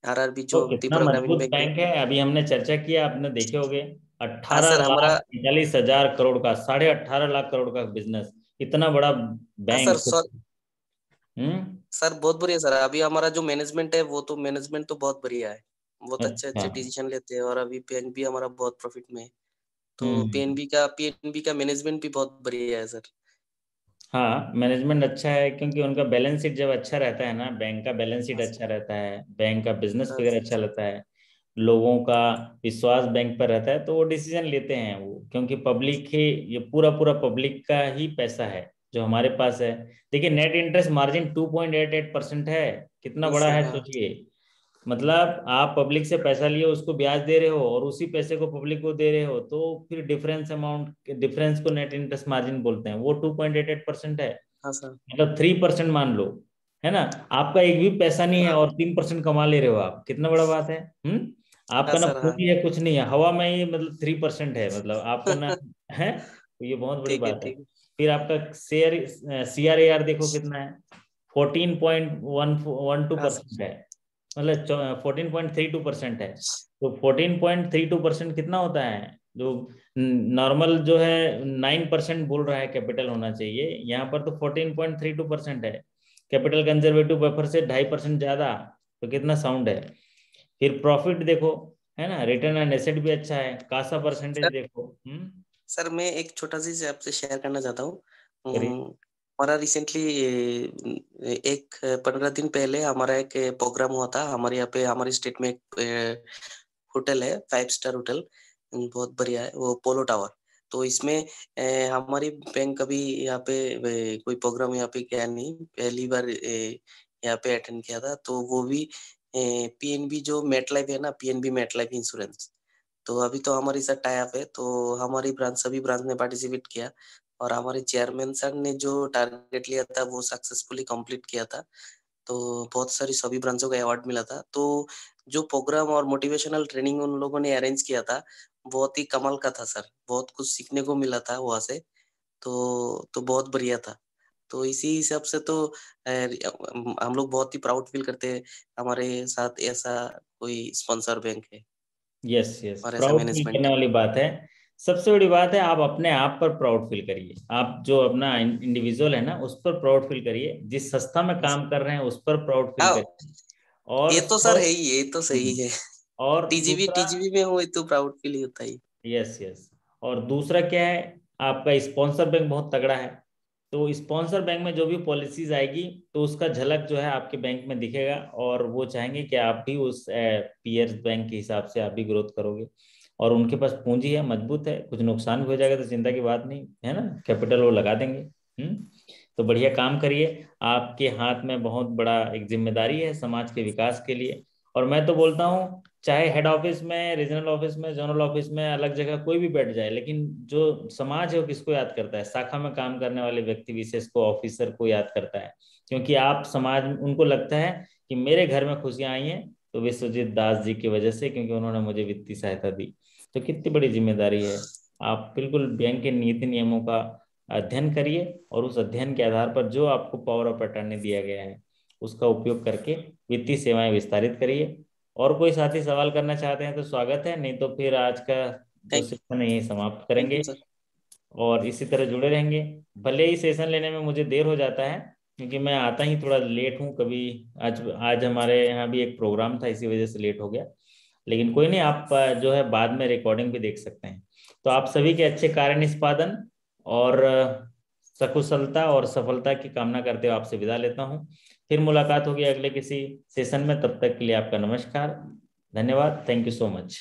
आरआरबी तो जो कितना त्रिपुरा ग्रामीण मजबूत बैंक है। बैंक है, अभी हमने चर्चा किया, आपने देखे होंगे। हाँ 18 सर लाख हमारा। 45 हजार करोड़ का, 18.5 लाख करोड़ का बिजनेस, इतना बड़ा हाँ सर बैंक। सर। हम्म। सर बहुत बढ़िया सर, अभी हमारा जो मैनेजमेंट है वो तो मैनेजमेंट तो बहुत बढ़िया है, बहुत अच्छे अच्छा। अच्छे डिसीजन लेते हैं, और अभी पीएनबी हमारा बहुत प्रॉफिट में है। तो हम्म। पीएनबी का मैनेजमेंट भी बहुत बढ़िया है सर। हाँ, मैनेजमेंट अच्छा है क्योंकि उनका बैलेंस शीट जब अच्छा रहता है ना, बैंक का बैलेंस शीट हाँ सर। अच्छा रहता है, बैंक का बिजनेस हाँ फिगर अच्छा रहता है, लोगों का विश्वास बैंक पर रहता है, तो वो डिसीजन लेते हैं वो, क्योंकि पब्लिक ही, ये पूरा पूरा पब्लिक का ही पैसा है जो हमारे पास है। देखिए, नेट इंटरेस्ट मार्जिन 2.88% है, कितना हाँ बड़ा सर। है हाँ सोचिए। मतलब आप पब्लिक से पैसा लिए, उसको ब्याज दे रहे हो और उसी पैसे को पब्लिक को दे रहे हो, तो फिर डिफरेंस अमाउंट, डिफरेंस को नेट इंटरेस्ट मार्जिन बोलते हैं। वो 2.88% है, हाँ सर। मतलब 3% मान लो, है ना। आपका एक भी पैसा नहीं है हाँ और 3% कमा ले रहे हो आप, कितना बड़ा बात है। हाँ आपका ना सर। हाँ पूंजी है, कुछ नहीं है, हवा में ही, मतलब 3% है, मतलब आपका ना है, तो ये बहुत बड़ी ठीक है बात है। ठीक है। फिर आपका शेयर CRAR देखो कितना है, 14.12 हाँ सर। परसेंट है, मतलब 14.32% है। तो 14.32% कितना होता है, जो नॉर्मल जो है 9% बोल रहा है कैपिटल होना चाहिए, यहाँ पर तो 14.32% है। कैपिटल कंजर्वेटिव बफर से 2.5% ज्यादा, तो कितना साउंड है। फिर प्रॉफिट देखो, है ना, रिटर्न ऑन एसेट भी अच्छा है, कासा परसेंटेज सर देखो। सर मैं एक छोटा सी से आपसे शेयर करना चाहता हूँ। करिए। हमारा रिसेंटली एक 15 दिन पहले हमारा एक प्रोग्राम हुआ था हमारे यहाँ पे, हमारी स्टेट में एक होटल है, 5 स्टार होटल, बहुत बढ़िया है वो, पोलो टावर। तो इसमें हमारी बैंक कभी यहाँ पे कोई प्रोग्राम यहाँ पे किया नहीं, पहली बार यहाँ पे अटेंड किया था। तो वो भी पीएनबी जो मेट लाइफ है ना, पीएनबी मेट लाइफ इंश्योरेंस, तो अभी तो हमारी साथ टाई अप है, तो हमारी ब्रांच, सभी ब्रांच ने पार्टिसिपेट किया, और हमारे चेयरमैन सर ने जो टारगेट लिया था वो सक्सेसफुली कंप्लीट किया था। तो बहुत सारी सभी ब्रांचों को अवार्ड मिला था। तो जो प्रोग्राम और मोटिवेशनल ट्रेनिंग उन लोगों ने अरेंज किया था, बहुत ही कमाल का था सर, बहुत कुछ सीखने को मिला था वहां से। तो बहुत बढ़िया था। तो इसी हिसाब से तो हम लोग बहुत ही प्राउड फील करते हैं, हमारे साथ ऐसा कोई स्पॉन्सर बैंक है यस यस, और ऐसा प्राउड फील मैनेजमेंट करने है। वाली बात है। सबसे बड़ी बात है, आप अपने आप पर प्राउड फील करिए, आप जो अपना इंडिविजुअल है ना, उस पर प्राउड फील करिए, जिस संस्था में काम कर रहे हैं उस पर प्राउड फील हाँ करिए। और ये तो सर है ही, ये तो सही है। और टीजीवी दूसरा, टीजीवी में हो तो प्राउड फील ही होता ही। यस यस, और दूसरा क्या है, आपका स्पॉन्सर बैंक बहुत तगड़ा है, तो स्पॉन्सर बैंक में जो भी पॉलिसीज आएगी, तो उसका झलक जो है आपके बैंक में दिखेगा, और वो चाहेंगे कि आप भी उस पीयर्स बैंक के हिसाब से आप भी ग्रोथ करोगे। और उनके पास पूंजी है, मजबूत है, कुछ नुकसान भी हो जाएगा तो चिंता की बात नहीं है ना, कैपिटल वो लगा देंगे। तो बढ़िया काम करिए, आपके हाथ में बहुत बड़ा एक जिम्मेदारी है समाज के विकास के लिए। और मैं तो बोलता हूँ, चाहे हेड ऑफिस में, रीजनल ऑफिस में, जोनल ऑफिस में, अलग जगह कोई भी बैठ जाए, लेकिन जो समाज है वो किसको याद करता है, शाखा में काम करने वाले व्यक्ति विशेष को, ऑफिसर को याद करता है। क्योंकि आप समाज, उनको लगता है कि मेरे घर में खुशियां आई हैं तो विश्वजीत दास जी की वजह से, क्योंकि उन्होंने मुझे वित्तीय सहायता दी। तो कितनी बड़ी जिम्मेदारी है। आप बिल्कुल बैंक के नीति नियमों का अध्ययन करिए, और उस अध्ययन के आधार पर जो आपको पावर ऑफ अटर्नी दिया गया है उसका उपयोग करके वित्तीय सेवाएं विस्तारित करिए। और कोई साथी सवाल करना चाहते हैं तो स्वागत है, नहीं तो फिर आज का जो थैंक सेशन है यही समाप्त थैंक करेंगे। You sir. और इसी तरह जुड़े रहेंगे। भले ही सेशन लेने में मुझे देर हो जाता है, क्योंकि मैं आता ही थोड़ा लेट हूँ कभी। आज आज हमारे यहाँ भी एक प्रोग्राम था, इसी वजह से लेट हो गया। लेकिन कोई नहीं, आप जो है बाद में रिकॉर्डिंग भी देख सकते हैं। तो आप सभी के अच्छे कार्य निष्पादन और सकुशलता और सफलता की कामना करते हुए आपसे विदा लेता हूँ। फिर मुलाकात होगी अगले किसी सेशन में, तब तक के लिए आपका नमस्कार, धन्यवाद, थैंक यू सो मच।